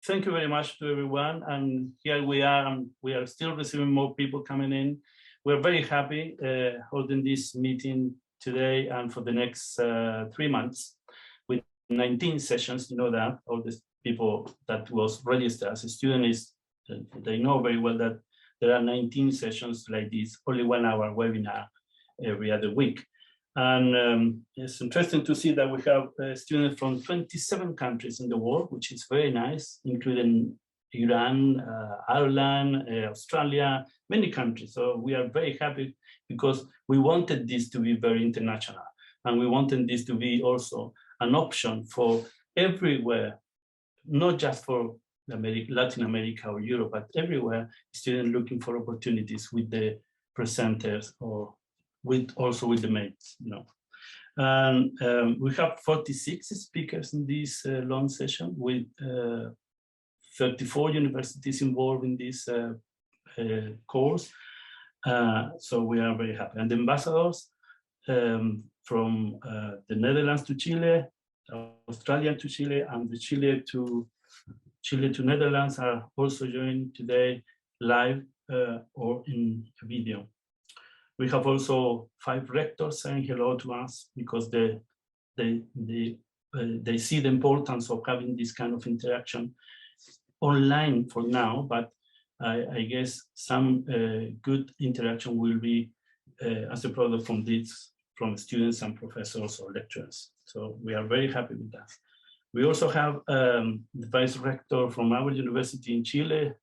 thank you very much to everyone. And here we are, and we are still receiving more people coming in. We're very happy holding this meeting today and for the next 3 months with 19 sessions. You know that all the people that was registered as a student is, they know very well that there are 19 sessions like this, only 1 hour webinar every other week. And it's interesting to see that we have students from 27 countries in the world, which is very nice, including Iran, Ireland, Australia, many countries. So we are very happy because we wanted this to be very international. And we wanted this to be also an option for everywhere, not just for Latin America or Europe, but everywhere, students looking for opportunities with the presenters or also with the mates, you know. And we have 46 speakers in this long session with 34 universities involved in this course. So we are very happy. And the ambassadors from the Netherlands to Chile, Australia to Chile, and the Chile to Netherlands are also joining today live or in a video. We have also 5 rectors saying hello to us because they see the importance of having this kind of interaction online for now, but I guess some good interaction will be as a product from this, from students and professors or lecturers. So we are very happy with that. We also have the vice rector from our university in Chile,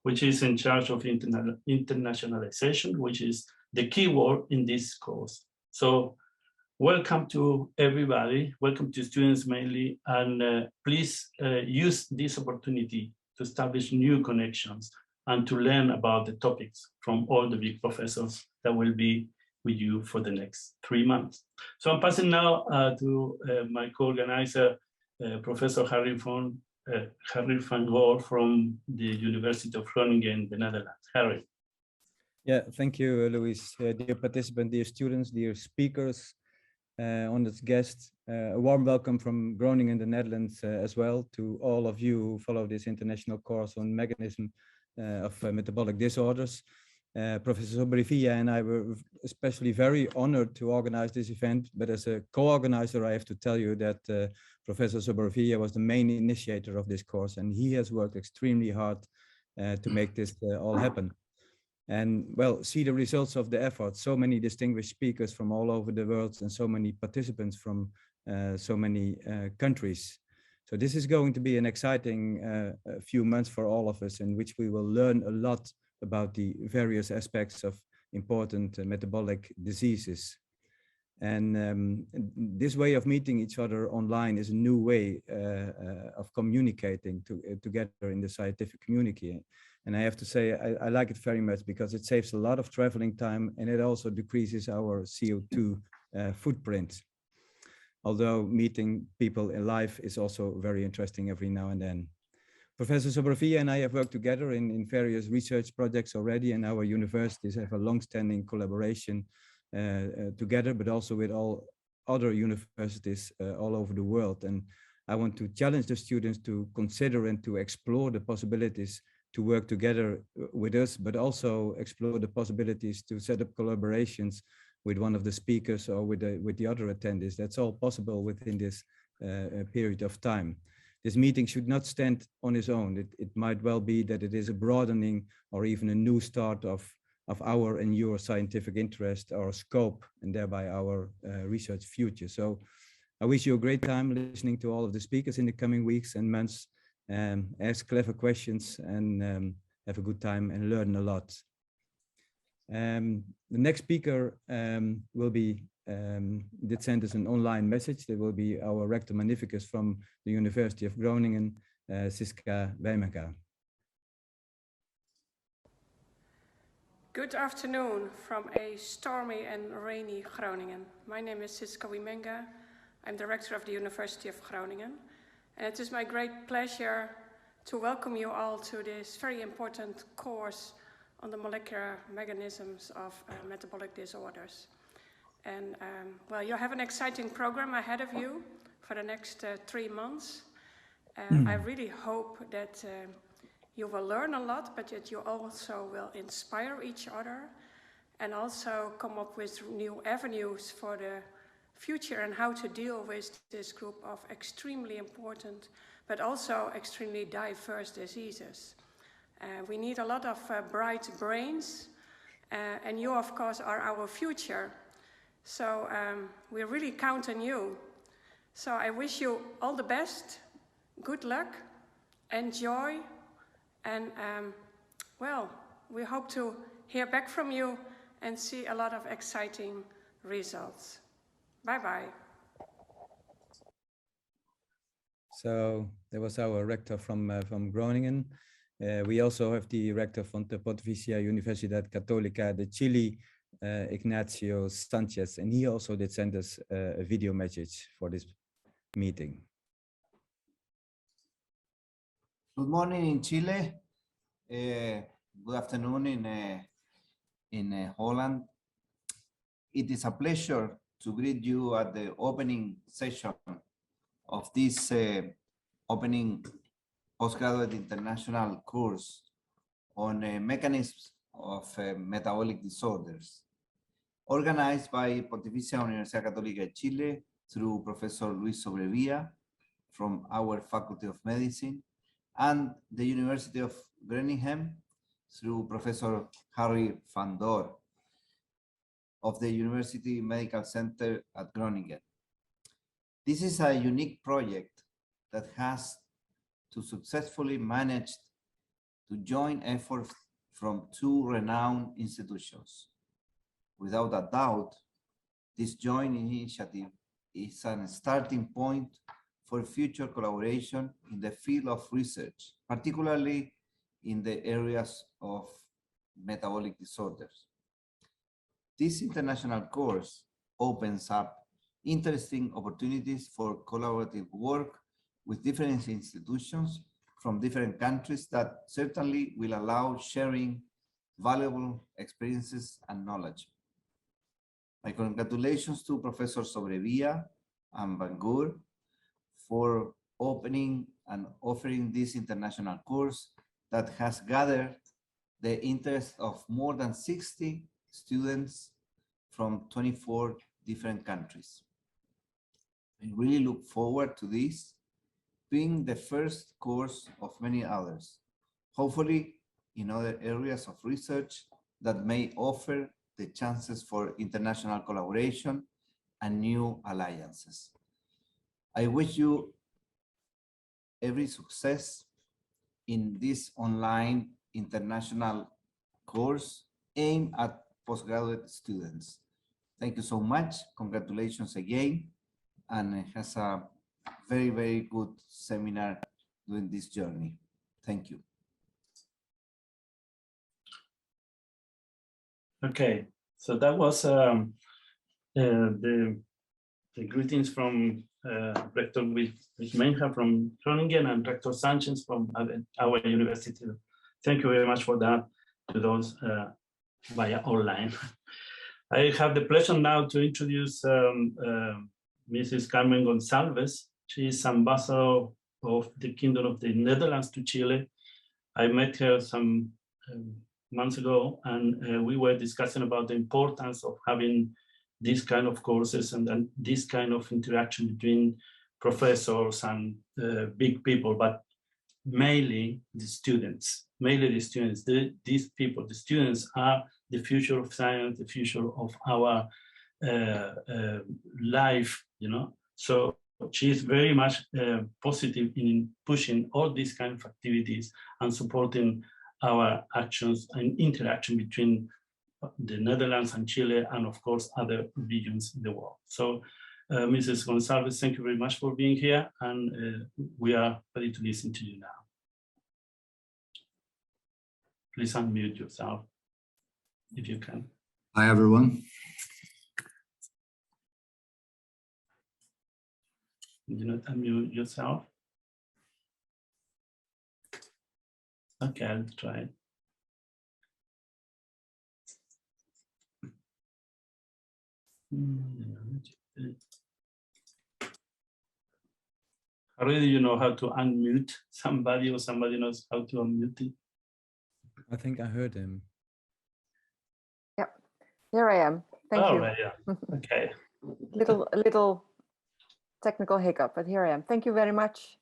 which is in charge of internationalization, which is the key word in this course. So welcome to everybody, welcome to students mainly, and please use this opportunity to establish new connections and to learn about the topics from all the big professors that will be with you for the next 3 months. So I'm passing now to my co-organizer, Professor Harry van Goor from the University of Groningen, the Netherlands. Harry. Yeah, thank you, Luis. Dear participants, dear students, dear speakers, honored guests, a warm welcome from Groningen, the Netherlands as well to all of you who follow this international course on mechanism of metabolic disorders. Professor Sobrevilla and I were especially very honored to organize this event, but as a co-organizer, I have to tell you that Professor Sobrevilla was the main initiator of this course, and he has worked extremely hard to make this all happen. And well, see the results of the effort. So many distinguished speakers from all over the world and so many participants from so many countries. So this is going to be an exciting few months for all of us, in which we will learn a lot about the various aspects of important metabolic diseases. And this way of meeting each other online is a new way of communicating together in the scientific community. And I have to say, I like it very much because it saves a lot of traveling time and it also decreases our CO2 footprint. Although meeting people in life is also very interesting every now and then. Professor Sobrevilla and I have worked together in various research projects already, and our universities have a long-standing collaboration together, but also with all other universities all over the world. And I want to challenge the students to consider and to explore the possibilities to work together with us, but also explore the possibilities to set up collaborations with one of the speakers or with the other attendees. That's all possible within this period of time. This meeting should not stand on its own. It might well be that it is a broadening or even a new start of our and your scientific interest, our scope, and thereby our research future. So I wish you a great time listening to all of the speakers in the coming weeks and months. Ask clever questions and have a good time and learn a lot. The next speaker will be did send us an online message. There will be our Rector Magnificus from the University of Groningen, Siska Wijmega. Good afternoon from a stormy and rainy Groningen. My name is Siska Wijmega. I'm the Rector of the University of Groningen. And it is my great pleasure to welcome you all to this very important course on the molecular mechanisms of metabolic disorders. And well, you have an exciting program ahead of you for the next 3 months. I really hope that you will learn a lot, but that you also will inspire each other and also come up with new avenues for the future and how to deal with this group of extremely important, but also extremely diverse diseases. We need a lot of bright brains, and you, of course, are our future. So we really count on you. So I wish you all the best, good luck, enjoy, and well, we hope to hear back from you and see a lot of exciting results. Bye-bye. So that was our rector from Groningen. We also have the rector from the Pontificia Universidad Católica de Chile, Ignacio Sanchez, and he also did send us a video message for this meeting. Good morning in Chile. Good afternoon in Holland. It is a pleasure to greet you at the opening session of this opening postgraduate international course on mechanisms of metabolic disorders, organized by Pontificia Universidad Católica de Chile through Professor Luis Sobrevilla from our Faculty of Medicine, and the University of Groningen through Professor Harry van Doorn of the University Medical Center at Groningen. This is a unique project that has to successfully manage to join efforts from two renowned institutions. Without a doubt, this joint initiative is a starting point for future collaboration in the field of research, particularly in the areas of metabolic disorders. This international course opens up interesting opportunities for collaborative work with different institutions from different countries that certainly will allow sharing valuable experiences and knowledge. My congratulations to Professor Sobrevilla and Van Doorn for opening and offering this international course that has gathered the interest of more than 60 students from 24 different countries. I really look forward to this being the first course of many others, hopefully in other areas of research that may offer the chances for international collaboration and new alliances. I wish you every success in this online international course aimed at postgraduate students. Thank you so much. Congratulations again. And it has a very, very good seminar during this journey. Thank you. Okay, so that was the greetings from Rector Menja from Groningen and Rector Sanchez from our university. Thank you very much for that to those via online. I have the pleasure now to introduce Mrs. Carmen Gonzalez. She is ambassador of the Kingdom of the Netherlands to Chile. I met her some months ago, and we were discussing about the importance of having these kind of courses and this kind of interaction between professors and big people, but mainly the students. These people, the students, are the future of science, the future of our life, you know. So she is very much positive in pushing all these kind of activities and supporting our actions and interaction between the Netherlands and Chile, and of course other regions in the world. So Mrs. Gonzalez, thank you very much for being here, and we are ready to listen to you now. Please unmute yourself if you can. Hi, everyone. Do not unmute yourself. Okay, I'll try it. Already you know how to unmute somebody, or somebody knows how to unmute it? I think I heard him. Yeah, here I am. Thank you. Right, yeah. Okay. A little technical hiccup, but here I am. Thank you very much.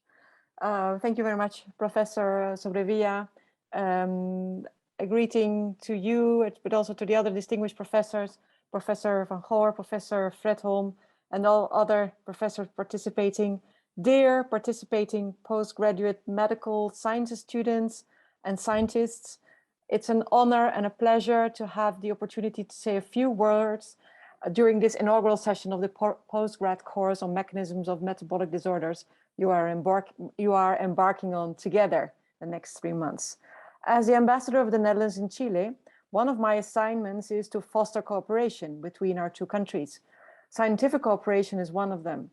Thank you very much, Professor Sobrevilla. A greeting to you, but also to the other distinguished professors, Professor Van Goor, Professor Fredholm, and all other professors participating. Dear participating postgraduate medical sciences students and scientists, it's an honor and a pleasure to have the opportunity to say a few words during this inaugural session of the postgrad course on mechanisms of metabolic disorders you are embarking on together the next 3 months. As the ambassador of the Netherlands in Chile, one of my assignments is to foster cooperation between our two countries. Scientific cooperation is one of them.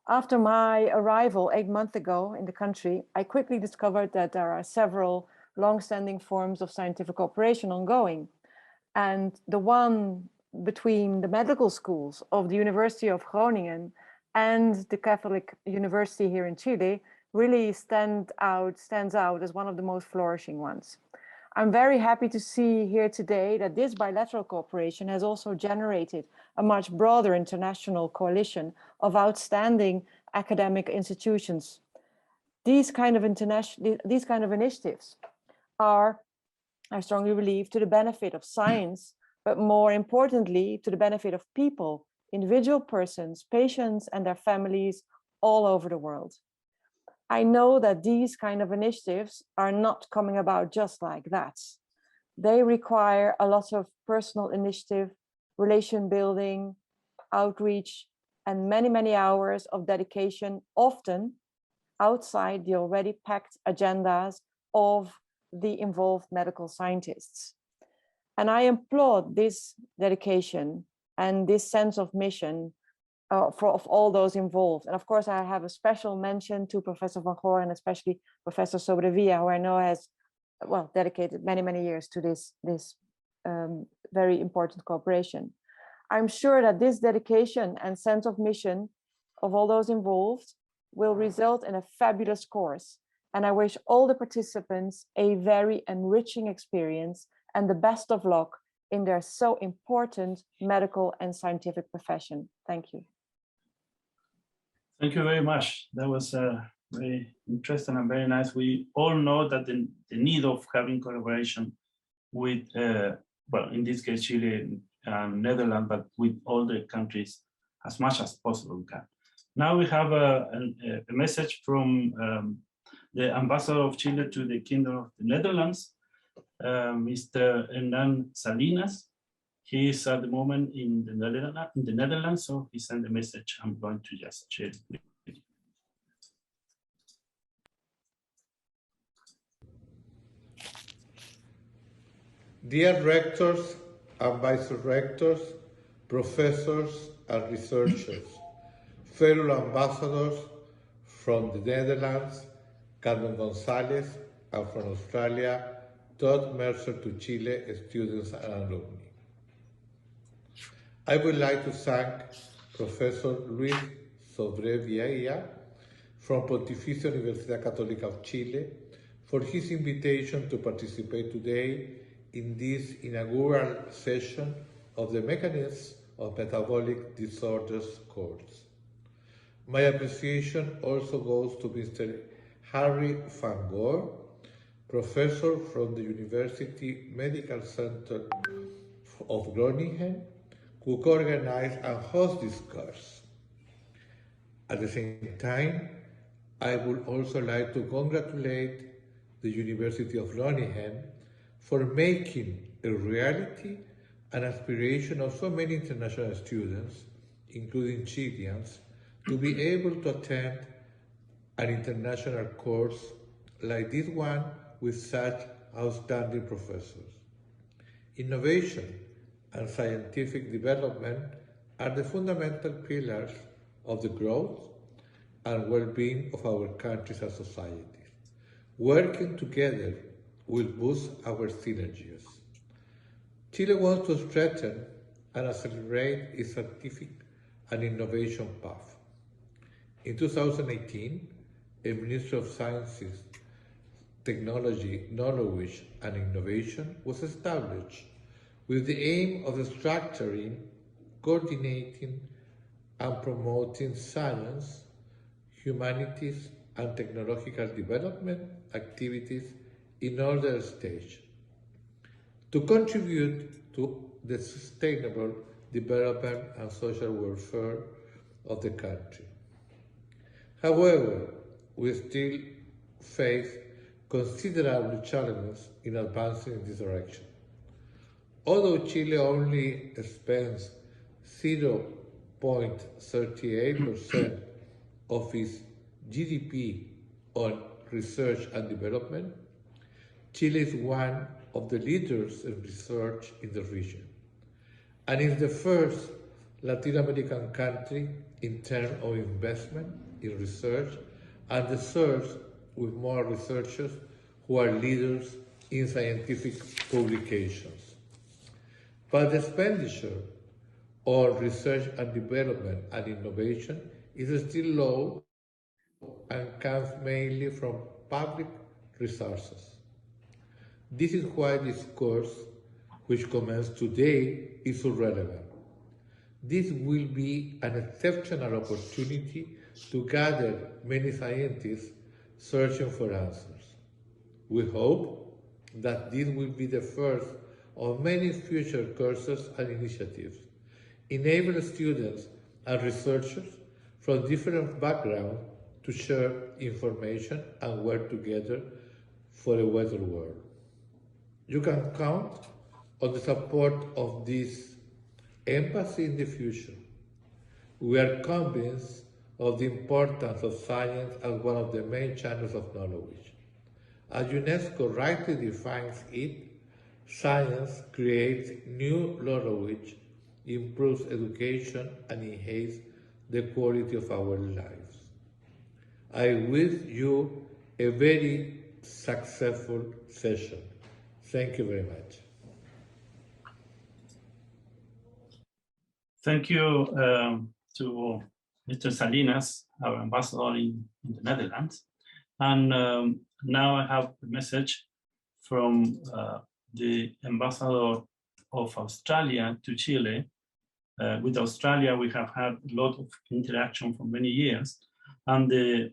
After my arrival 8 months ago in the country, I quickly discovered that there are several long-standing forms of scientific cooperation ongoing. And the one between the medical schools of the University of Groningen and the Catholic University here in Chile really stands out as one of the most flourishing ones. I'm very happy to see here today that this bilateral cooperation has also generated a much broader international coalition of outstanding academic institutions. These kind of initiatives are, I strongly believe, to the benefit of science, but more importantly, to the benefit of people, individual persons, patients, and their families all over the world. I know that these kind of initiatives are not coming about just like that. They require a lot of personal initiative, relation building, outreach, and many, many hours of dedication, often outside the already packed agendas of the involved medical scientists. And I applaud this dedication and this sense of mission of all those involved. And of course, I have a special mention to Professor Van Goor and especially Professor Sobrevilla, who I know has, well, dedicated many, many years to this very important cooperation. I'm sure that this dedication and sense of mission of all those involved will result in a fabulous course. And I wish all the participants a very enriching experience and the best of luck in their so important medical and scientific profession. Thank you. Thank you very much. That was very interesting and very nice. We all know that the need of having collaboration with, well, in this case, Chile and Netherlands, but with all the countries as much as possible we can. Now we have a message from the ambassador of Chile to the Kingdom of the Netherlands, Mr. Hernán Salinas. He is at the moment in the Netherlands, so he sent a message. I'm going to just share it with you. Dear rectors and vice-rectors, professors and researchers, fellow ambassadors from the Netherlands, Carmen Gonzalez, and from Australia, Todd Mercer to Chile, students and alumni. I would like to thank Professor Luis Sobrevilla from Pontificia Universidad Católica of Chile for his invitation to participate today in this inaugural session of the Mechanisms of Metabolic Disorders course. My appreciation also goes to Mr. Harry Van Goor, professor from the University Medical Center of Groningen, who co-organized and host this course. At the same time, I would also like to congratulate the University of Groningen for making a reality an aspiration of so many international students, including Chileans, to be able to attend an international course like this one with such outstanding professors. Innovation and scientific development are the fundamental pillars of the growth and well-being of our countries and societies. Working together will boost our synergies. Chile wants to strengthen and accelerate its scientific and innovation path. In 2018, a Ministry of Sciences, Technology, Knowledge and Innovation was established with the aim of structuring, coordinating and promoting science, humanities and technological development activities in order stage to contribute to the sustainable development and social welfare of the country. However, we still face considerable challenges in advancing in this direction. Although Chile only spends 0.38% of its GDP on research and development, Chile is one of the leaders in research in the region, and is the first Latin American country in terms of investment in research, and the third with more researchers who are leaders in scientific publications. But the expenditure on research and development and innovation is still low and comes mainly from public resources. This is why this course, which commences today, is so relevant. This will be an exceptional opportunity to gather many scientists searching for answers. We hope that this will be the first of many future courses and initiatives, enabling students and researchers from different backgrounds to share information and work together for a better world. You can count on the support of this embassy in the future. We are convinced of the importance of science as one of the main channels of knowledge. As UNESCO rightly defines it, science creates new knowledge, improves education, and enhances the quality of our lives. I wish you a very successful session. Thank you very much. Thank you to Mr. Salinas, our ambassador in the Netherlands. And now I have a message from the ambassador of Australia to Chile. With Australia, we have had a lot of interaction for many years, and the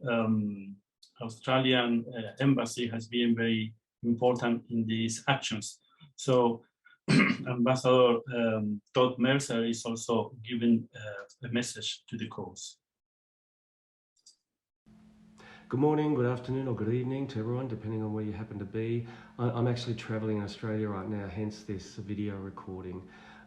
Australian embassy has been very important in these actions. So Ambassador Todd Mercer is also giving a message to the course. Good morning, good afternoon, or good evening to everyone, depending on where you happen to be. I'm actually traveling in Australia right now, hence this video recording.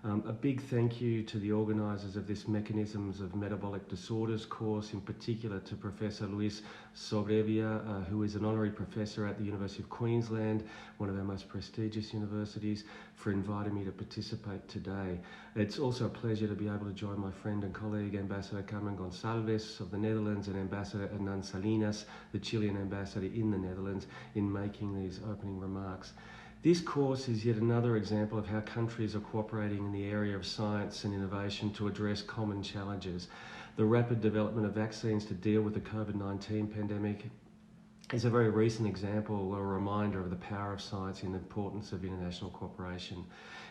A big thank you to the organisers of this Mechanisms of Metabolic Disorders course, in particular to Professor Luis Sobrevia, who is an honorary professor at the University of Queensland, one of our most prestigious universities, for inviting me to participate today. It's also a pleasure to be able to join my friend and colleague, Ambassador Carmen Gonzalez of the Netherlands, and Ambassador Ignacio Salinas, the Chilean ambassador in the Netherlands, in making these opening remarks. This course is yet another example of how countries are cooperating in the area of science and innovation to address common challenges. The rapid development of vaccines to deal with the COVID-19 pandemic is a very recent example or a reminder of the power of science and the importance of international cooperation.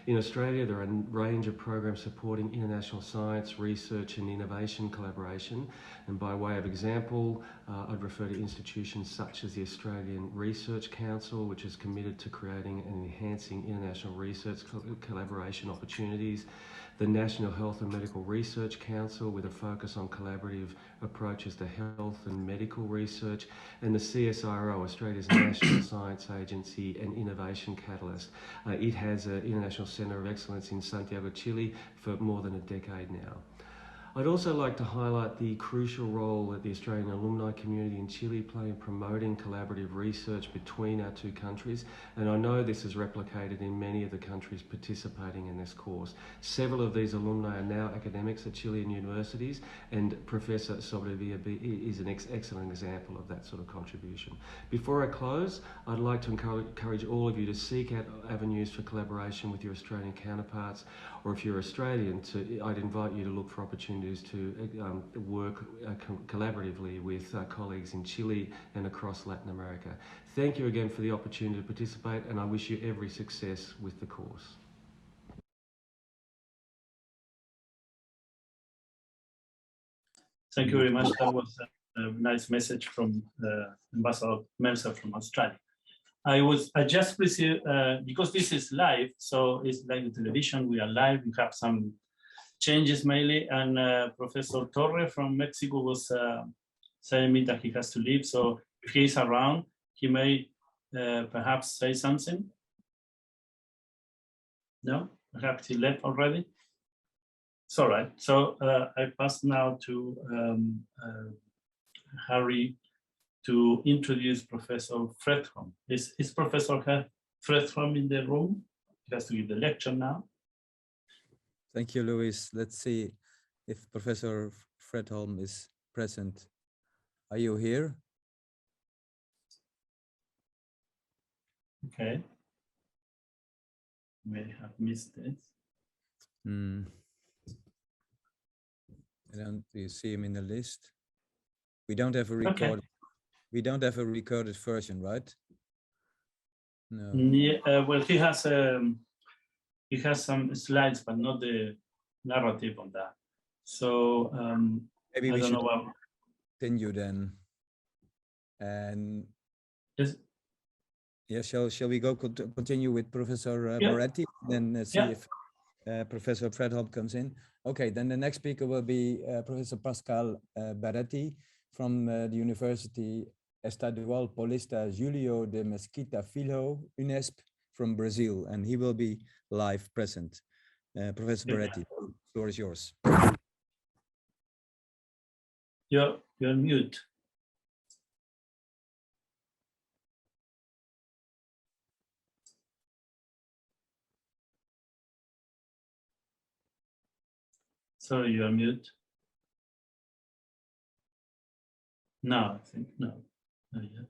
In Australia, there are a range of programs supporting international science, research and innovation collaboration. And by way of example, I'd refer to institutions such as the Australian Research Council, which is committed to creating and enhancing international research collaboration opportunities, the National Health and Medical Research Council, with a focus on collaborative approaches to health and medical research, and the CSIRO, Australia's National Science Agency and Innovation Catalyst. It has an International Centre of Excellence in Santiago, Chile for more than a decade now. I'd also like to highlight the crucial role that the Australian alumni community in Chile play in promoting collaborative research between our two countries, and I know this is replicated in many of the countries participating in this course. Several of these alumni are now academics at Chilean universities, and Professor Sobrevia is an excellent example of that sort of contribution. Before I close, I'd like to encourage all of you to seek out avenues for collaboration with your Australian counterparts, or if you're Australian, I'd invite you to look for opportunities opportunities to work collaboratively with colleagues in Chile and across Latin America. Thank you again for the opportunity to participate, and I wish you every success with the course. Thank you very much. That was a nice message from Ambassador Mercer from Australia. I just received, because this is live, so it's like the television, we are live, we have some changes mainly, and Professor Torre from Mexico was saying me that he has to leave, so if he is around, he may perhaps say something. No, perhaps he left already. It's all right. So I pass now to Harry to introduce Professor Fredholm. Is Professor Fredholm in the room? He has to give the lecture now. Thank you, Luis. Let's see if Professor Fredholm is present. Are you here? Okay. May have missed this. Do you see him in the list? We don't have a record. Okay. We don't have a recorded version, right? No. Yeah, well, he has some slides, but not the narrative on that. So maybe we should continue then. And yes. Yeah, shall we go continue with Professor Baretti, then see if Professor Fredholm comes in? Okay, then the next speaker will be Professor Pascal Baretti from the University Estadual Paulista Julio de Mesquita Filho, UNESP from Brazil, and he will be live present. Professor Baretti, the floor is yours. You're mute. Sorry, you are mute. No, I think no, not yet.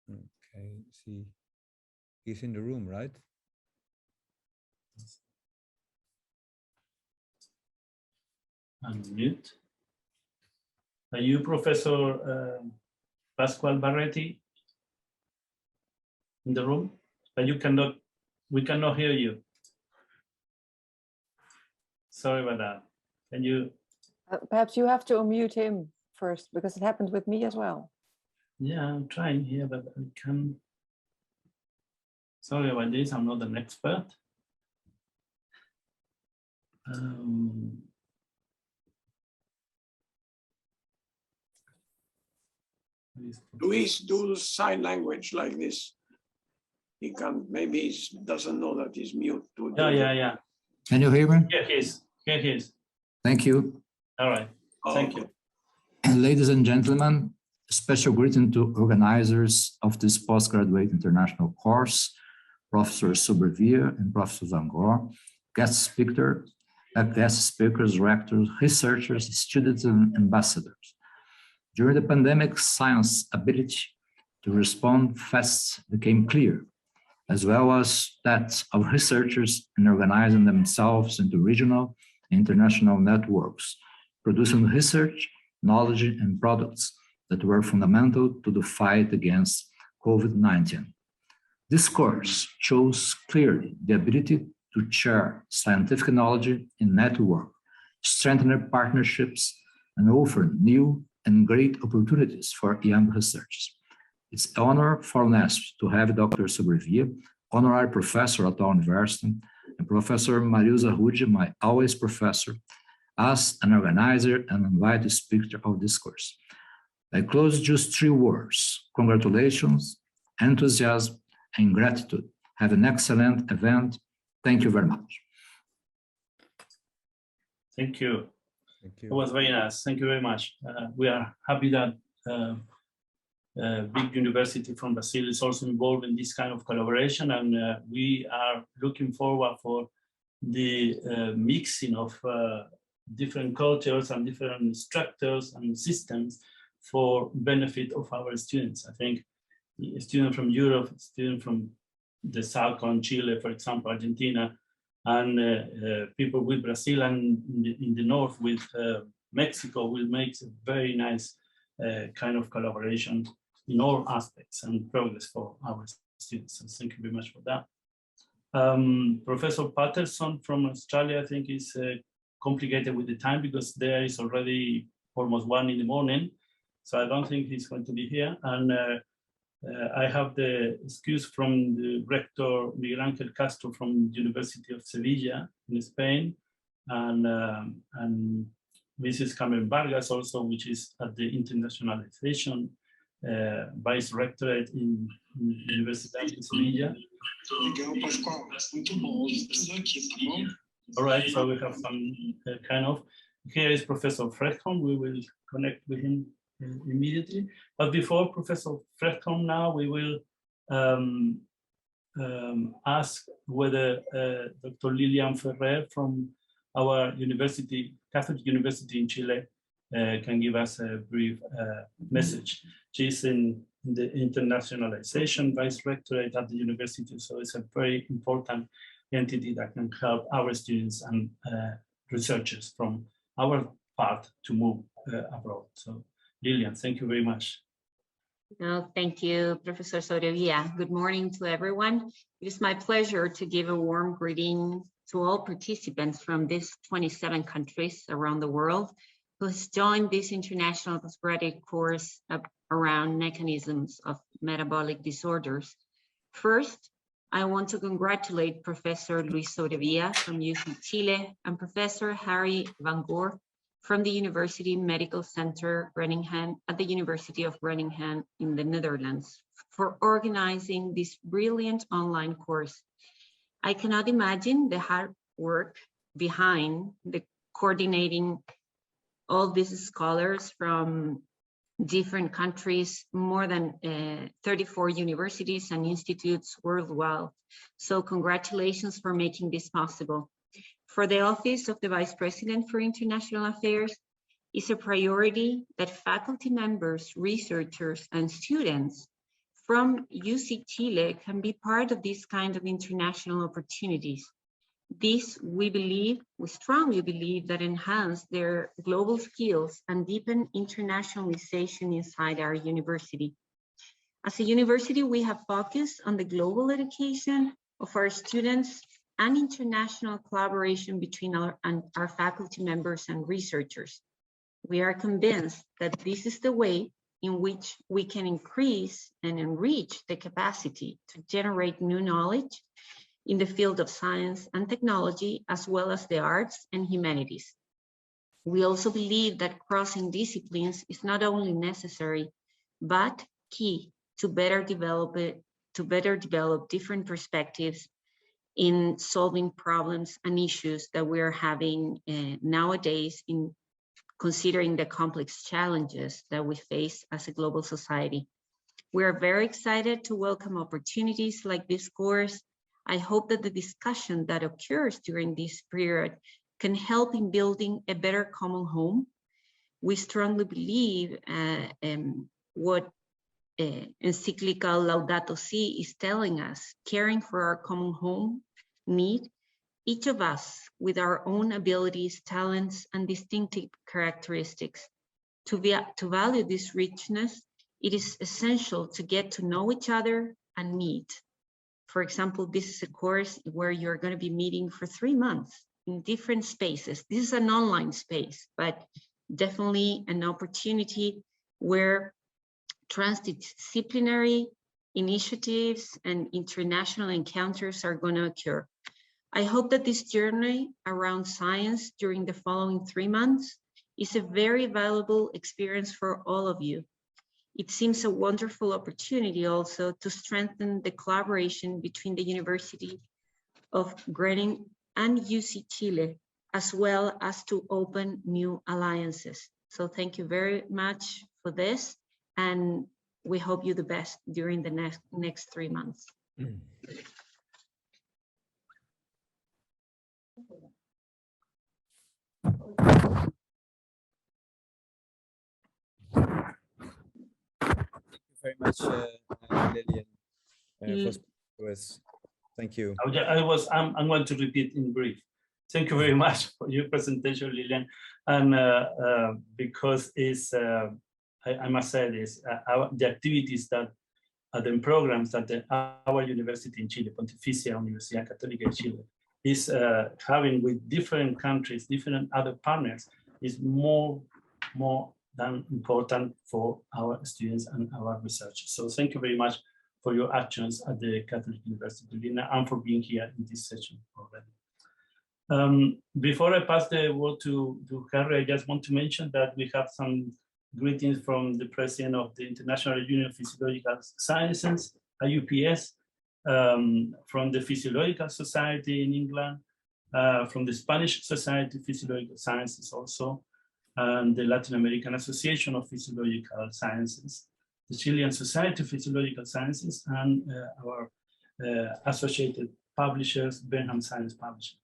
Okay, see, he's in the room, right? Unmute. Are you Professor Pascual Baretti in the room? But we cannot hear you. Sorry about that. Can you? Perhaps you have to unmute him first, because it happened with me as well. Yeah, I'm trying here, but I can't. Sorry about this, I'm not an expert. Luis, do sign language like this. He can, maybe he doesn't know that he's mute. Yeah. Can you hear me? Here he is. Thank you. All right, thank you. And ladies and gentlemen, a special greeting to organizers of this postgraduate international course, Professor Sobrevia and Professor Zangor, guest speakers, rectors, researchers, students, and ambassadors. During the pandemic, science's ability to respond fast became clear, as well as that of researchers in organizing themselves into regional and international networks, producing research, knowledge, and products that were fundamental to the fight against COVID-19. This course shows clearly the ability to share scientific knowledge in network, strengthen partnerships, and offer new and great opportunities for young researchers. It's an honor for UNESP to have Dr. Sobrevia, honorary professor at our university, and Professor Marilza Rudi, my always professor, as an organizer and invited speaker of this course. I close just 3 words: congratulations, enthusiasm, and gratitude. Have an excellent event. Thank you very much. Thank you. Thank you. It was very nice. Thank you very much. We are happy that big university from Brazil is also involved in this kind of collaboration, and we are looking forward for the mixing of different cultures and different structures and systems for benefit of our students. I think a student from Europe, a student from the South on Chile, for example, Argentina, and people with Brazil, and in the North with Mexico will make a very nice kind of collaboration in all aspects and progress for our students. So thank you very much for that. Professor Patterson from Australia, I think is complicated with the time because there is already almost 1 in the morning. So I don't think he's going to be here. And I have the excuse from the rector Miguel Angel Castro from the University of Sevilla in Spain, and Mrs. Carmen Vargas also, which is at the internationalization vice rectorate in Universidad de Sevilla. All right, so we have some kind of, here is Professor Fredholm. We will connect with him immediately. But before Professor Fredholm now, we will ask whether Dr. Lilian Ferrer from our university, Catholic University in Chile, can give us a brief message. She's in the internationalization vice rectorate at the university, so it's a very important entity that can help our students and researchers from our part to move abroad. So Lilian, thank you very much. No, thank you, Professor Sobrevilla. Good morning to everyone. It is my pleasure to give a warm greeting to all participants from these 27 countries around the world who has joined this international postgraduate course around mechanisms of metabolic disorders. First, I want to congratulate Professor Luis Sobrevilla from UC Chile and Professor Harry Van Goor from the University Medical Center Groningen at the University of Groningen in the Netherlands for organizing this brilliant online course. I cannot imagine the hard work behind the coordinating all these scholars from different countries, more than 34 universities and institutes worldwide. So congratulations for making this possible. For the Office of the Vice President for International Affairs, it's a priority that faculty members, researchers, and students from UC Chile can be part of this kind of international opportunities. This, we strongly believe that enhance their global skills and deepen internationalization inside our university. As a university, we have focused on the global education of our students and international collaboration between our faculty members and researchers. We are convinced that this is the way in which we can increase and enrich the capacity to generate new knowledge in the field of science and technology, as well as the arts and humanities. We also believe that crossing disciplines is not only necessary, but key to better develop different perspectives in solving problems and issues that we are having nowadays in considering the complex challenges that we face as a global society. We are very excited to welcome opportunities like this course. I hope that the discussion that occurs during this period can help in building a better common home. We strongly believe what encyclical Laudato Si is telling us, caring for our common home need, each of us with our own abilities, talents, and distinctive characteristics. To value this richness, it is essential to get to know each other and meet. For example, this is a course where you're going to be meeting for 3 months in different spaces. This is an online space, but definitely an opportunity where transdisciplinary initiatives and international encounters are going to occur. I hope that this journey around science during the following 3 months is a very valuable experience for all of you. It seems a wonderful opportunity also to strengthen the collaboration between the University of Groningen and UC Chile, as well as to open new alliances. So thank you very much for this, and we hope you the best during the next 3 months. much, Lillian, for speaking to us. Thank you. I'm going to repeat in brief. Thank you very much for your presentation, Lillian. And because it's, I must say this, the activities that the programs that our university in Chile, Pontificia Universidad Católica de Chile, is having with different countries, different other partners, is more than important for our students and our research. So thank you very much for your actions at the Catholic University of Berlin and for being here in this session already. Before I pass the word to Harry, I just want to mention that we have some greetings from the president of the International Union of Physiological Sciences, IUPS, from the Physiological Society in England, from the Spanish Society of Physiological Sciences also, and the Latin American Association of Physiological Sciences, the Chilean Society of Physiological Sciences, and our associated publishers, Benham Science Publishing.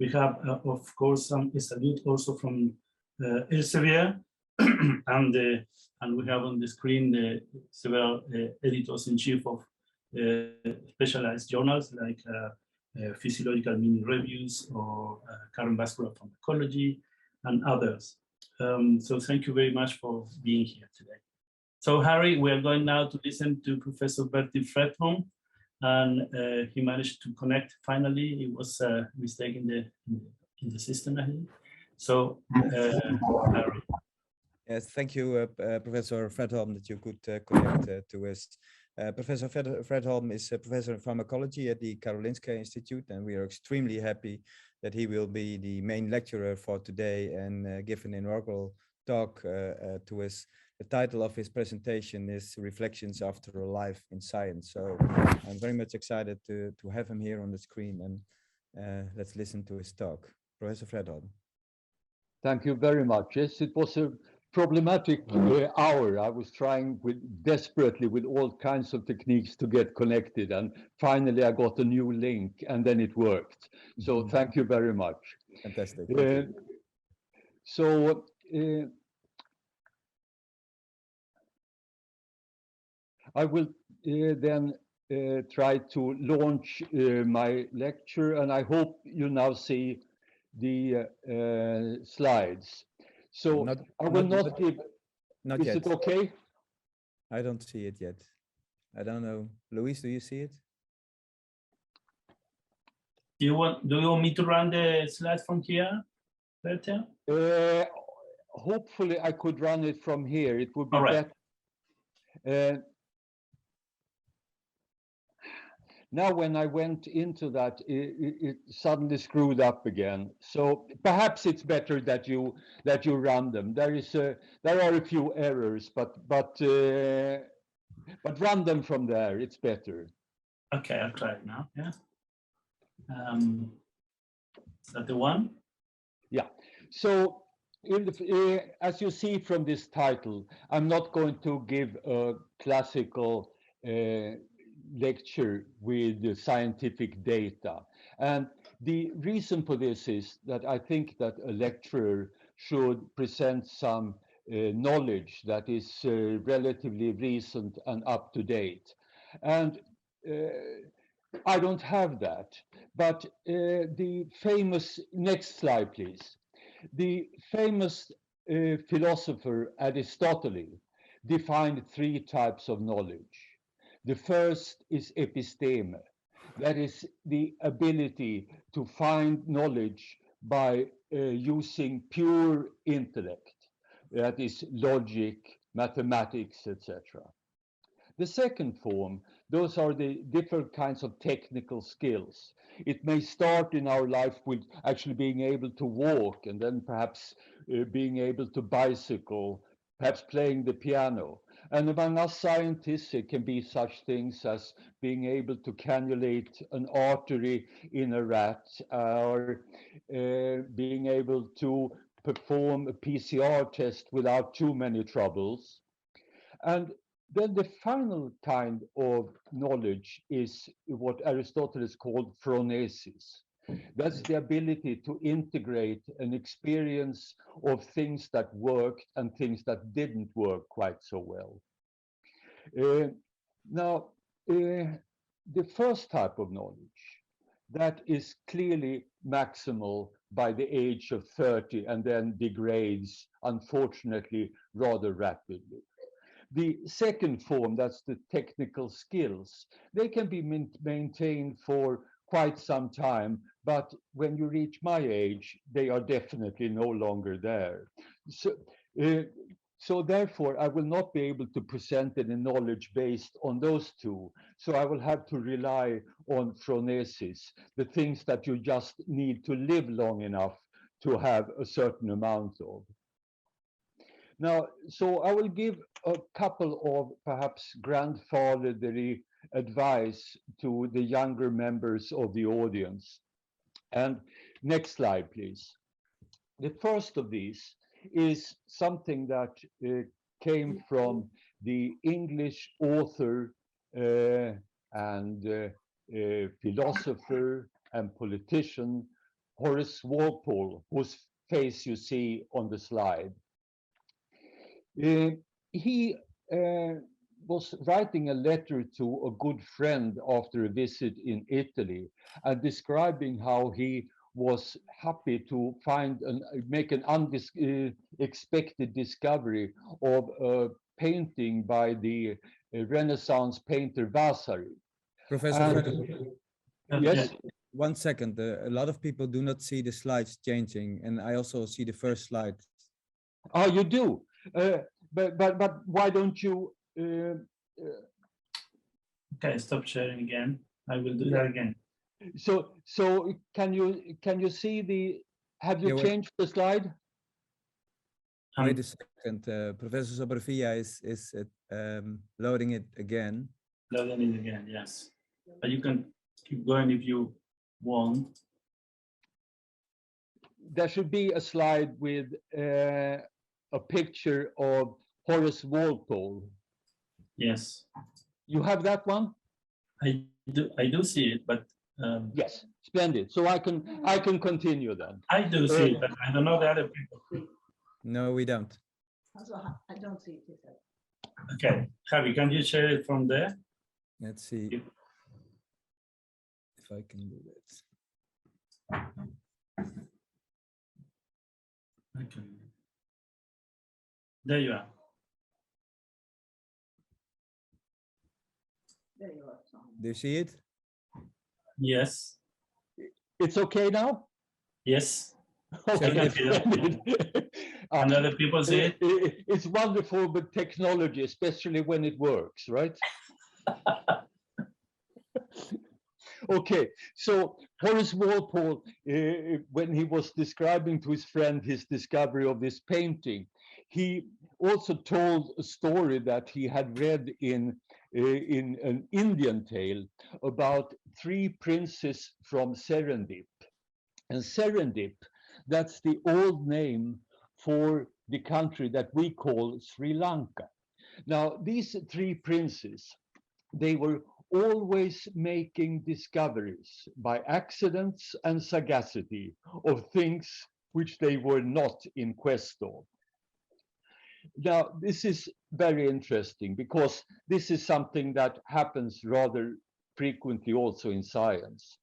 We have, of course, a salute also from Elsevier, and we have on the screen several editors-in-chief of specialized journals like Physiological Mini Reviews or Cardiovascular Pharmacology and others. So thank you very much for being here today. So Harry, we are going now to listen to Professor Bertil Fredholm, and he managed to connect finally. It was a mistake in the system, I think. So Harry. Yes, thank you, Professor Fredholm, that you could connect to us. Professor Fredholm is a professor in pharmacology at the Karolinska Institute, and we are extremely happy that he will be the main lecturer for today and give an inaugural talk to us. The title of his presentation is Reflections After a Life in Science. So I'm very much excited to have him here on the screen, and let's listen to his talk. Professor Fredholm. Thank you very much. Yes, it was a problematic hour. I was trying desperately with all kinds of techniques to get connected, and finally I got a new link, and then it worked. So thank you very much. Fantastic. So I will then try to launch my lecture, and I hope you now see the slides. So I will not give. Not is yet. It okay? I don't see it yet. I don't know. Luis, do you see it? Do you want me to run the slides from here, Bertil? Hopefully I could run it from here. It would be better. Now, when I went into that, it suddenly screwed up again. So perhaps it's better that you run them. There are a few errors, but run them from there. It's better. Okay, I'll try it now. Yeah. Is that the one? Yeah. So as you see from this title, I'm not going to give a classical lecture with the scientific data. And the reason for this is that I think that a lecturer should present some knowledge that is relatively recent and up to date. And I don't have that. But the famous, next slide, please. The famous philosopher Aristotle defined 3 types of knowledge. The first is episteme, that is the ability to find knowledge by using pure intellect, that is logic, mathematics, etc. The second form, those are the different kinds of technical skills. It may start in our life with actually being able to walk, and then perhaps being able to bicycle, perhaps playing the piano. And among us scientists, it can be such things as being able to cannulate an artery in a rat, or being able to perform a PCR test without too many troubles. And then the final kind of knowledge is what Aristotle called phronesis. That's the ability to integrate an experience of things that worked and things that didn't work quite so well. Now, the first type of knowledge, that is clearly maximal by the age of 30 and then degrades, unfortunately, rather rapidly. The second form, that's the technical skills, they can be maintained for quite some time, but when you reach my age, they are definitely no longer there. So therefore, I will not be able to present any knowledge based on those two. So I will have to rely on phronesis, the things that you just need to live long enough to have a certain amount of. Now, so I will give a couple of perhaps grandfatherly advice to the younger members of the audience. And next slide, please. The first of these is something that came from the English author and philosopher and politician Horace Walpole, whose face you see on the slide. He was writing a letter to a good friend after a visit in Italy and describing how he was happy to find and make an unexpected discovery of a painting by the Renaissance painter Vasari. Professor, yes? 1 second. A lot of people do not see the slides changing, and I also see the first slide. Oh, you do? But why don't you? Okay, stop sharing again. I will do that again. So can you see the? Have you changed the slide? Wait a second. Professor Sobrevilla is loading it again. Loading it again, yes. But you can keep going if you want. There should be a slide with a picture of Horace Walpole. Yes. You have that one? I do see it, but yes, splendid. So I can continue then. I do see it, but I don't know the other people. No, we don't. I don't see it either. Okay, Javi, can you share it from there? Let's see if I can do that. Okay. There you are. There you are. Do you see it? Yes. It's okay now? Yes. Okay. And other people see it? It's wonderful with technology, especially when it works, right? Okay, so Horace Walpole, when he was describing to his friend his discovery of this painting, he also told a story that he had read in an Indian tale about 3 princes from Serendip. And Serendip, that's the old name for the country that we call Sri Lanka. Now, these 3 princes, they were always making discoveries by accidents and sagacity of things which they were not in quest of. Now, this is very interesting because this is something that happens rather frequently also in science.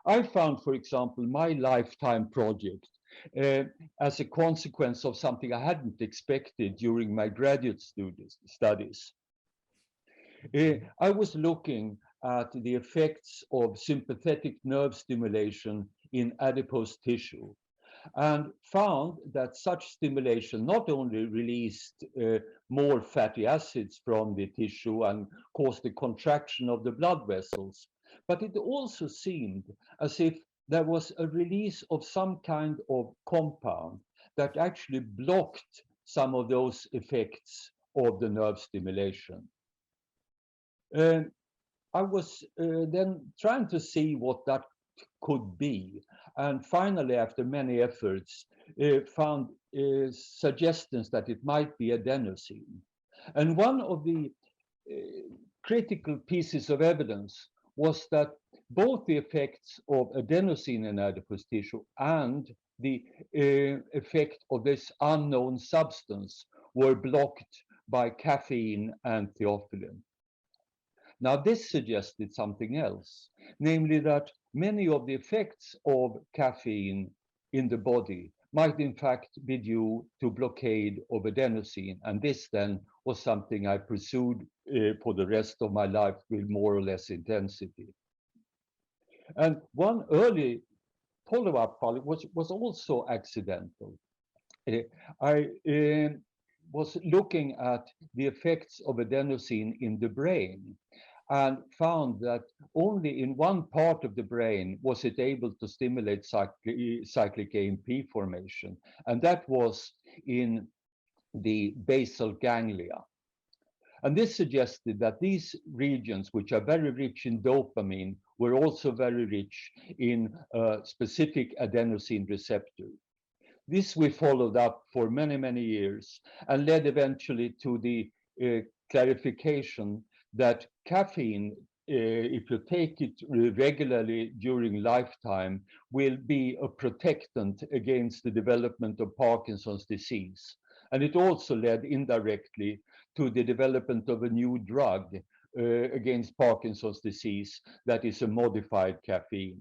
I found, for example, my lifetime project as a consequence of something I hadn't expected during my graduate studies. I was looking at the effects of sympathetic nerve stimulation in adipose tissue and found that such stimulation not only released more fatty acids from the tissue and caused the contraction of the blood vessels, but it also seemed as if there was a release of some kind of compound that actually blocked some of those effects of the nerve stimulation. I was then trying to see what that could be, and finally, after many efforts, found suggestions that it might be adenosine. And one of the critical pieces of evidence was that both the effects of adenosine in adipose tissue and the effect of this unknown substance were blocked by caffeine and theophylline. Now, this suggested something else, namely that many of the effects of caffeine in the body might in fact be due to blockade of adenosine. And this then was something I pursued for the rest of my life with more or less intensity. And one early follow-up was also accidental. I was looking at the effects of adenosine in the brain and found that only in one part of the brain was it able to stimulate cyclic AMP formation, and that was in the basal ganglia. And this suggested that these regions, which are very rich in dopamine, were also very rich in a specific adenosine receptor. This we followed up for many, many years and led eventually to the clarification that caffeine, if you take it regularly during lifetime, will be a protectant against the development of Parkinson's disease. And it also led indirectly to the development of a new drug against Parkinson's disease that is a modified caffeine.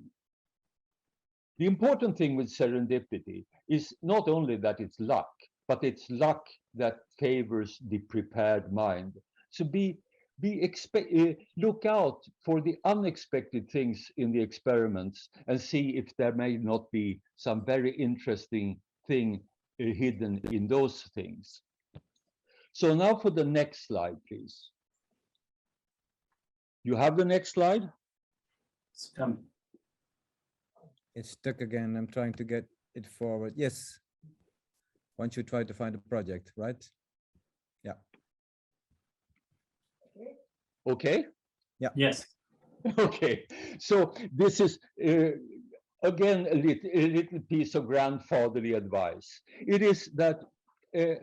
The important thing with serendipity is not only that it's luck, but it's luck that favors the prepared mind. So look out for the unexpected things in the experiments and see if there may not be some very interesting thing hidden in those things. So now for the next slide, please. You have the next slide? It's coming. It's stuck again. I'm trying to get it forward. Yes. Once you try to find a project, right? Yeah. Okay. Yeah. Yes. Okay. So this is again a little piece of grandfatherly advice. It is that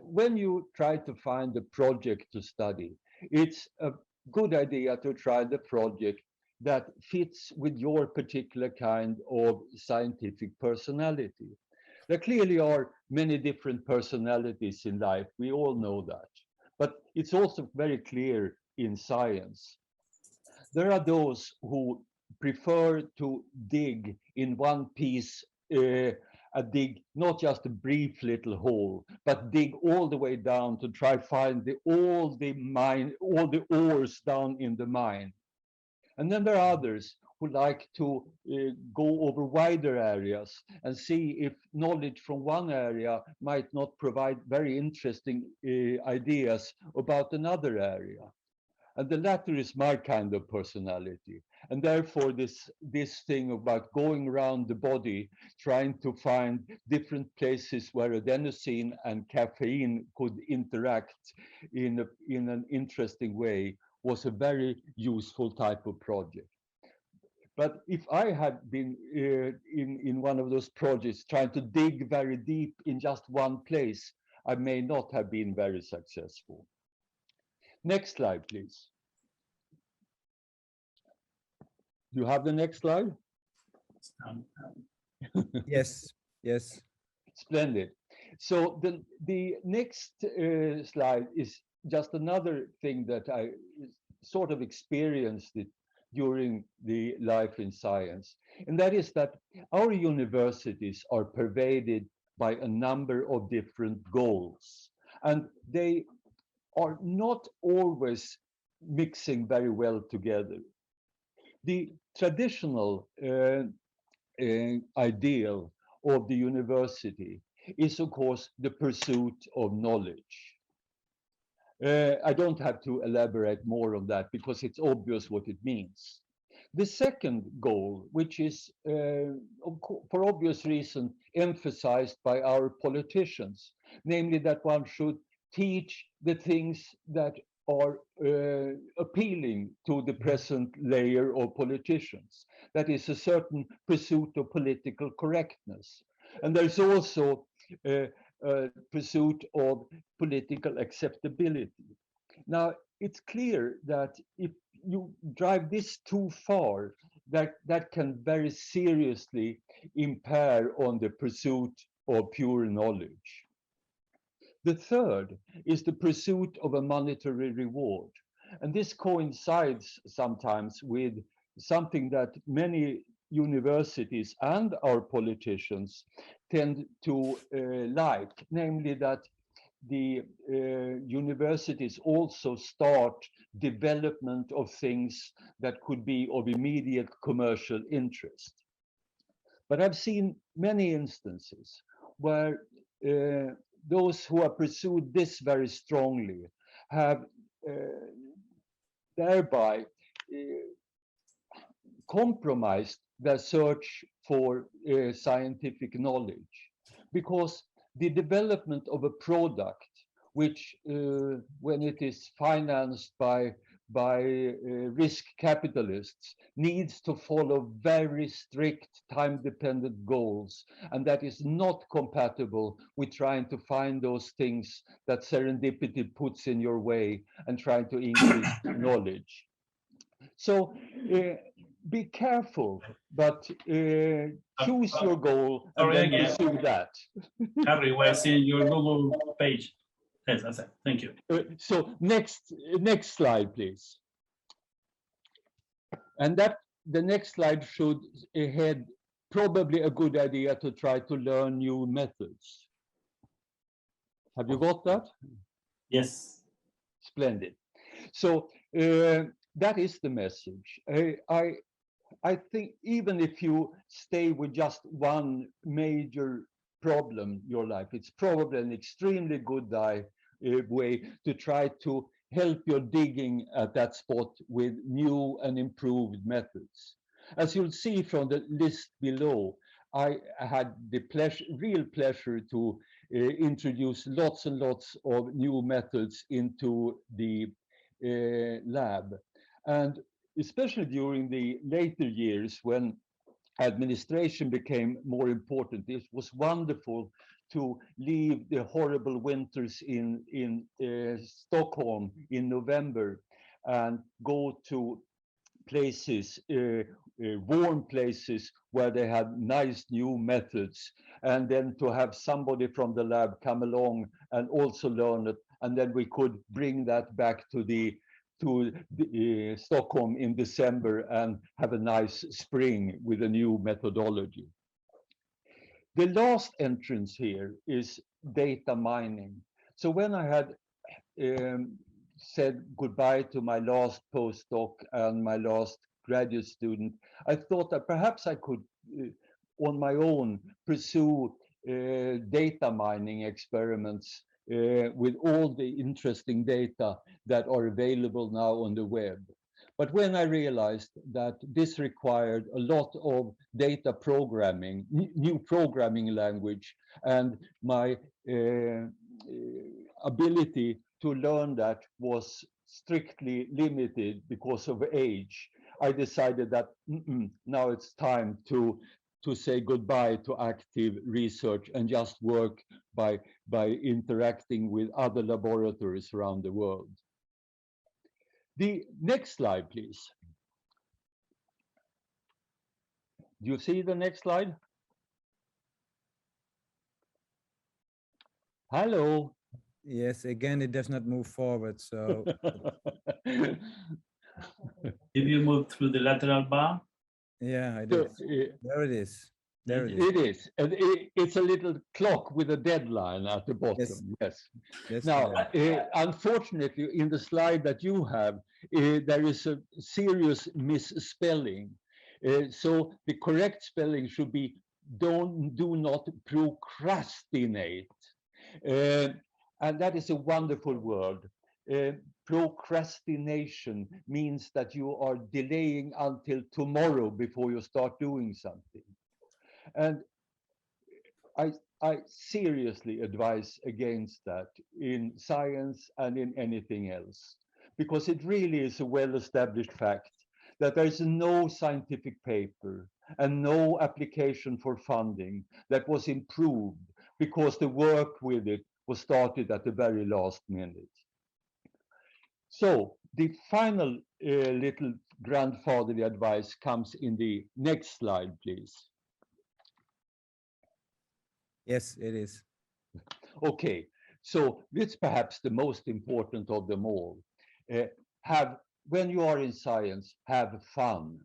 when you try to find a project to study, it's a good idea to try the project that fits with your particular kind of scientific personality. There clearly are many different personalities in life. We all know that. But it's also very clear in science. There are those who prefer to dig in one piece, dig not just a brief little hole, but dig all the way down to try find all the ores down in the mine. And then there are others who like to go over wider areas and see if knowledge from one area might not provide very interesting ideas about another area. And the latter is my kind of personality. And therefore, this thing about going around the body, trying to find different places where adenosine and caffeine could interact in an interesting way was a very useful type of project. But if I had been in one of those projects trying to dig very deep in just one place, I may not have been very successful. Next slide, please. You have the next slide? Yes, yes. Splendid. So the next slide is just another thing that I sort of experienced it during the life in science. And that is that our universities are pervaded by a number of different goals. And they are not always mixing very well together. The traditional ideal of the university is, of course, the pursuit of knowledge. I don't have to elaborate more on that because it's obvious what it means. The second goal, which is, for obvious reason, emphasized by our politicians, namely that one should teach the things that are appealing to the present layer of politicians. That is a certain pursuit of political correctness. And there's also pursuit of political acceptability. Now, it's clear that if you drive this too far, that can very seriously impair on the pursuit of pure knowledge. The third is the pursuit of a monetary reward. And this coincides sometimes with something that many universities and our politicians tend to like, namely that the universities also start development of things that could be of immediate commercial interest. But I've seen many instances where those who have pursued this very strongly have thereby compromised their search for scientific knowledge, because the development of a product, which when it is financed by risk capitalists, needs to follow very strict time-dependent goals, and that is not compatible with trying to find those things that serendipity puts in your way and trying to increase knowledge. So be careful, but choose your goal and then pursue that. Harry, we're seeing your Google page. Yes, that's it. Thank you. So next slide, please. And that the next slide should head probably a good idea to try to learn new methods. Have you got that? Yes. Splendid. So that is the message. I think even if you stay with just one major problem in your life, it's probably an extremely good way to try to help your digging at that spot with new and improved methods. As you'll see from the list below, I had the real pleasure to introduce lots and lots of new methods into the lab. And especially during the later years when administration became more important, it was wonderful to leave the horrible winters in Stockholm in November and go to places, warm places where they had nice new methods, and then to have somebody from the lab come along and also learn it, and then we could bring that back to Stockholm in December and have a nice spring with a new methodology. The last entrance here is data mining. So when I had said goodbye to my last postdoc and my last graduate student, I thought that perhaps I could, on my own, pursue data mining experiments with all the interesting data that are available now on the web. But when I realized that this required a lot of data programming, new programming language, and my ability to learn that was strictly limited because of age, I decided that now it's time to say goodbye to active research and just work by interacting with other laboratories around the world. The next slide, please. Do you see the next slide? Hello. Yes, again, it does not move forward, so. Did you move through the lateral bar? Yeah, I did. There it is. There it is. It is. And it's a little clock with a deadline at the bottom. Yes. Now, unfortunately, in the slide that you have, there is a serious misspelling. So the correct spelling should be do not procrastinate. And that is a wonderful word. Procrastination means that you are delaying until tomorrow before you start doing something. And I seriously advise against that in science and in anything else, because it really is a well-established fact that there is no scientific paper and no application for funding that was improved because the work with it was started at the very last minute. So the final little grandfatherly advice comes in the next slide, please. Yes, it is. Okay, So it's perhaps the most important of them all. When you are in science, have fun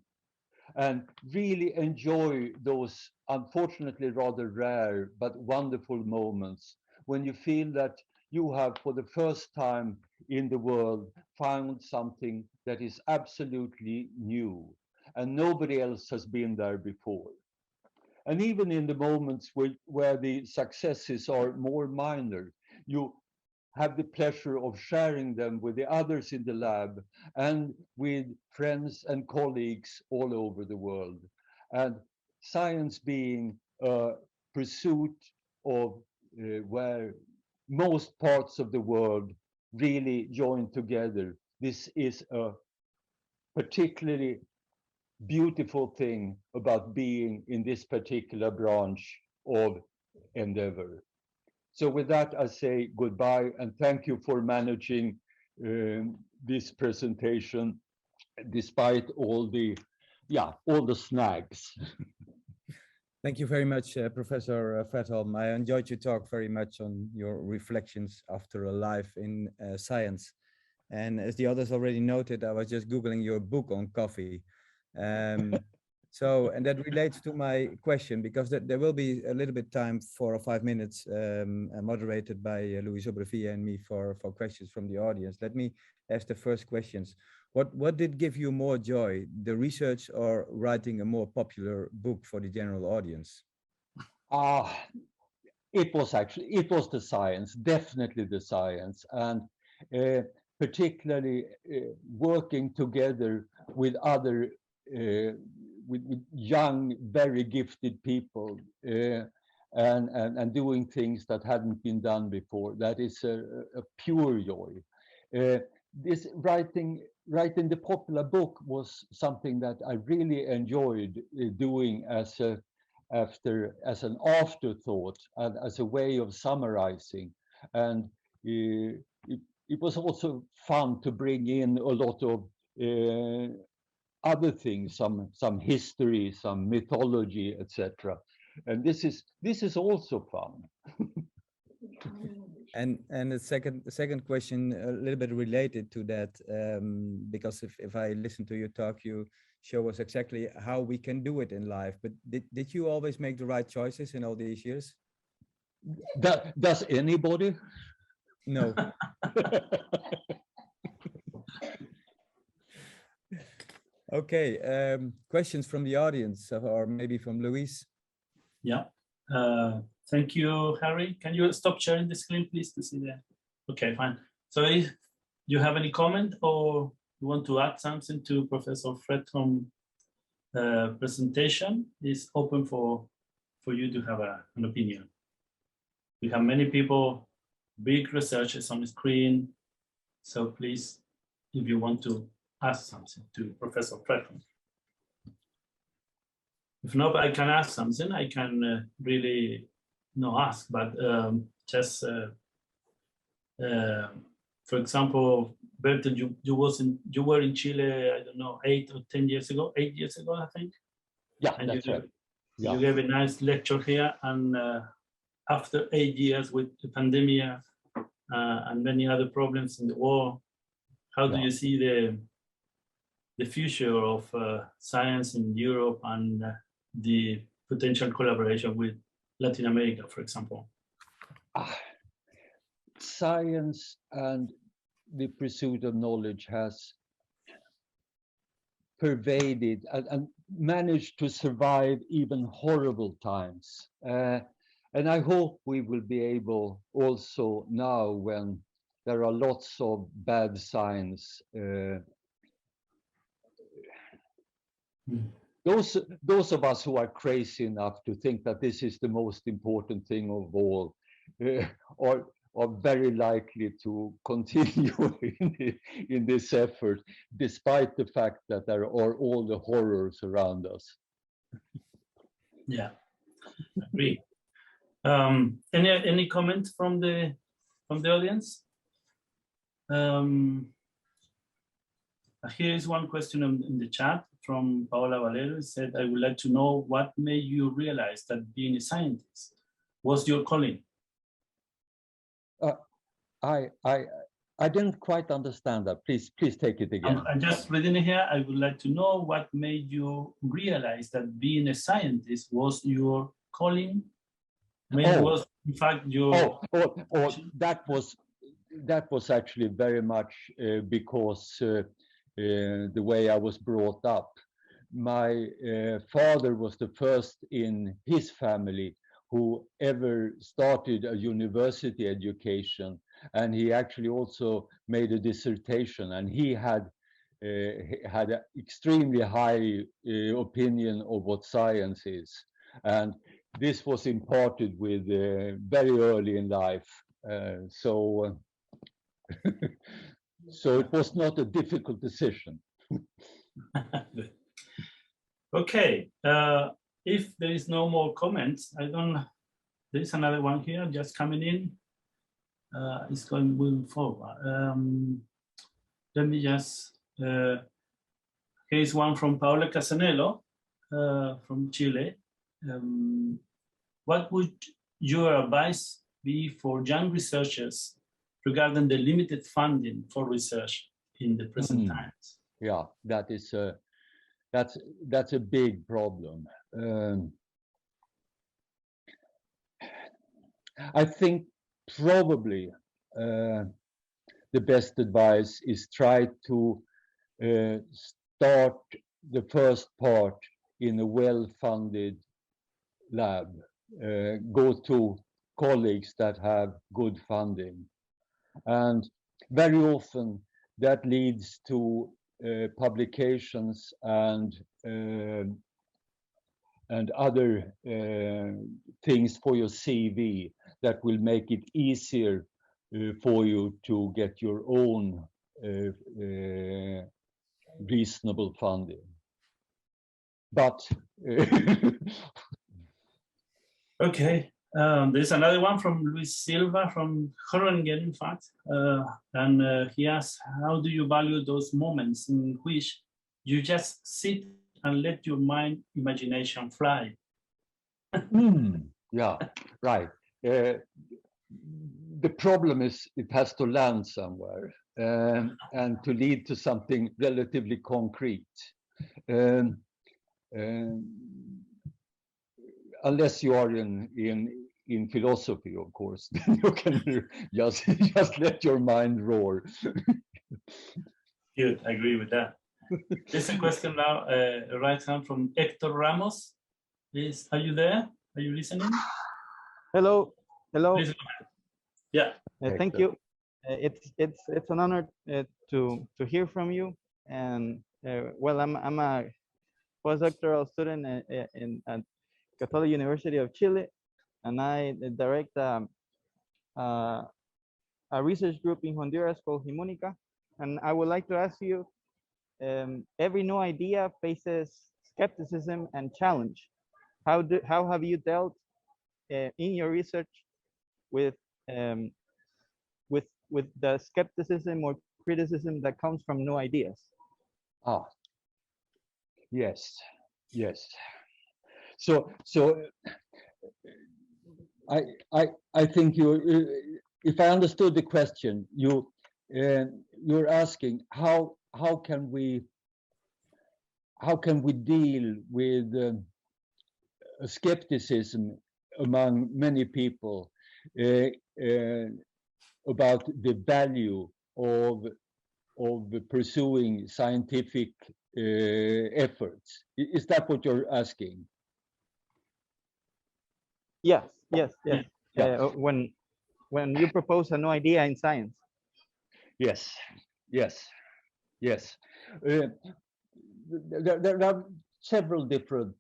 and really enjoy those unfortunately rather rare but wonderful moments when you feel that you have for the first time in the world found something that is absolutely new and nobody else has been there before. And even in the moments where the successes are more minor, you have the pleasure of sharing them with the others in the lab and with friends and colleagues all over the world. And science being a pursuit of where most parts of the world really join together, this is a particularly beautiful thing about being in this particular branch of endeavor. So with that, I say goodbye and thank you for managing this presentation despite all the snags. Thank you very much, Professor Fredholm. I enjoyed your talk very much on your reflections after a life in science. And as the others already noted, I was just Googling your book on coffee. And that relates to my question, because there will be a little bit time, 4 or 5 minutes, moderated by Luis Sobrevilla and me for questions from the audience. Let me ask the first questions. What did give you more joy, the research or writing a more popular book for the general audience? It was the science, definitely the science, and particularly working together with other with young, very gifted people and doing things that hadn't been done before. That is a pure joy. This writing the popular book was something that I really enjoyed doing as an afterthought and as a way of summarizing. And it was also fun to bring in a lot of other things, some history, some mythology, etc. And this is also fun. And the second question, a little bit related to that, because if I listen to your talk, you show us exactly how we can do it in life. But did you always make the right choices in all these years? Does anybody? No. Okay, questions from the audience, or maybe from Luis? Yeah. Thank you, Harry. Can you stop sharing the screen, please, to see that? Okay, fine. So if you have any comment or you want to add something to Professor Fredholm's presentation, it's open for you to have an opinion. We have many people, big researchers on the screen. So please, if you want to ask something to Professor Fredholm. If not, I can ask something. I can really not ask, but just for example, Bertel, you were in Chile, I don't know, 8 or 10 years ago, 8 years ago, I think. Yeah, and that's right. Yeah. You gave a nice lecture here, and after 8 years with the pandemic and many other problems in the world, how do you see the future of science in Europe and the potential collaboration with Latin America, for example? Science and the pursuit of knowledge has pervaded and managed to survive even horrible times. And I hope we will be able also now, when there are lots of bad signs, those of us who are crazy enough to think that this is the most important thing of all are very likely to continue in this effort, despite the fact that there are all the horrors around us. Yeah, agree. Any comments from the audience? Here is one question in the chat from Paola Valero. It said, I would like to know what made you realize that being a scientist was your calling? I didn't quite understand that. Please take it again. I'm just reading it here. I would like to know what made you realize that being a scientist was your calling. Maybe was in fact your. That was actually very much because the way I was brought up. My father was the first in his family who ever started a university education, and he actually also made a dissertation, and he had an extremely high opinion of what science is, and this was imparted with very early in life. So it was not a difficult decision. Okay, if there is no more comments, there is another one here just coming in. It's going moving forward. Let me just, here's one from Paula Casanello from Chile. What would your advice be for young researchers regarding the limited funding for research in the present times? Yeah, that's a big problem. I think probably the best advice is try to start the first part in a well-funded lab. Go to colleagues that have good funding, and very often that leads to publications and other things for your CV that will make it easier for you to get your own reasonable funding. But okay, there's another one from Luis Silva from Groningen, in fact, and he asks, how do you value those moments in which you just sit and let your mind imagination fly? Yeah, right. The problem is it has to land somewhere and to lead to something relatively concrete. Unless you are in philosophy, of course, then you can just let your mind roar. Good, I agree with that. There's a question now, right hand from Hector Ramos. Please, are you there? Are you listening? Hello. Please go ahead. Yeah. Thank you. It's an honor to hear from you. And well, I'm a postdoctoral student at Catholic University of Chile, and I direct a research group in Honduras called Himunica. And I would like to ask you, every new idea faces skepticism and challenge. How have you dealt in your research with the skepticism or criticism that comes from new ideas? Yes. So I think if I understood the question, you're asking how can we deal with skepticism among many people about the value of pursuing scientific efforts. Is that what you're asking? Yes. Yeah. When you propose a new idea in science. Yes. There are several different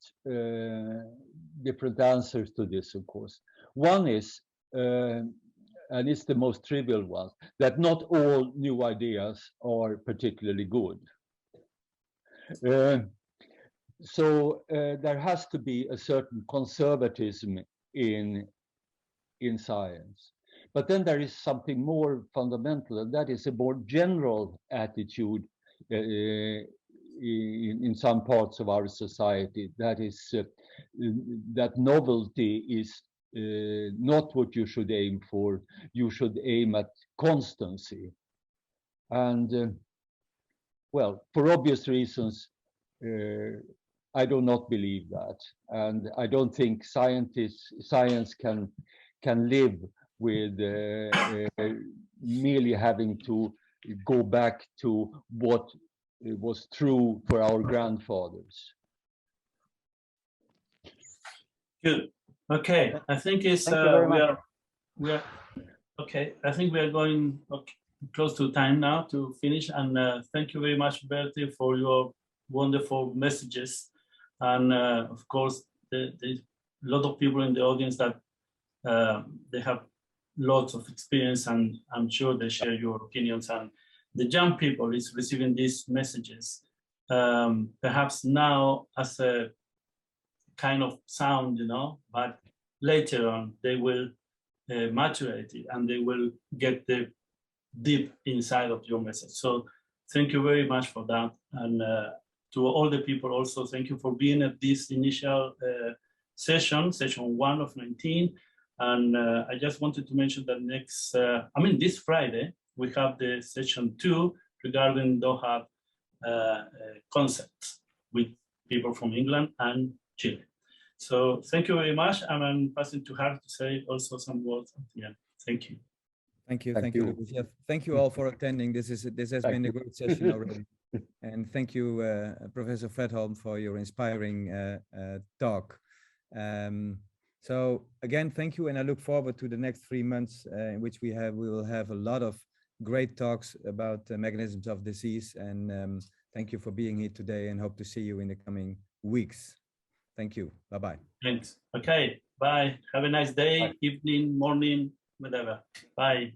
answers to this, of course. One is, and it's the most trivial one, that not all new ideas are particularly good. So there has to be a certain conservatism in science. But then there is something more fundamental, and that is a more general attitude in some parts of our society. That is that novelty not what you should aim for. You should aim at constancy. And well, for obvious reasons, I do not believe that, and I don't think science can live with merely having to go back to what was true for our grandfathers. Good. Okay, I think it's Thank you very much. we are okay. I think we are going close to time now to finish. And thank you very much, Bertie, for your wonderful messages. And of course, there's a lot of people in the audience that they have lots of experience, and I'm sure they share your opinions. And the young people is receiving these messages, perhaps now as a kind of sound, you know, but later on they will maturate it and they will get the deep inside of your message. So thank you very much for that. And to all the people also, thank you for being at this initial session 1 of 19. And I just wanted to mention that this Friday, we have the session 2 regarding Doha concepts with people from England and Chile. So thank you very much. And I'm passing to her to say also some words at the end. Thank you. Thank you. Thank you, Lucas. Yeah, thank you all for attending. This has been a great session already. And thank you, Professor Fredholm, for your inspiring talk. So again, thank you. And I look forward to the next 3 months in which we will have a lot of great talks about mechanisms of disease. And thank you for being here today, and hope to see you in the coming weeks. Thank you. Bye-bye. Thanks. Okay. Bye. Have a nice day, evening, morning, whatever. Bye.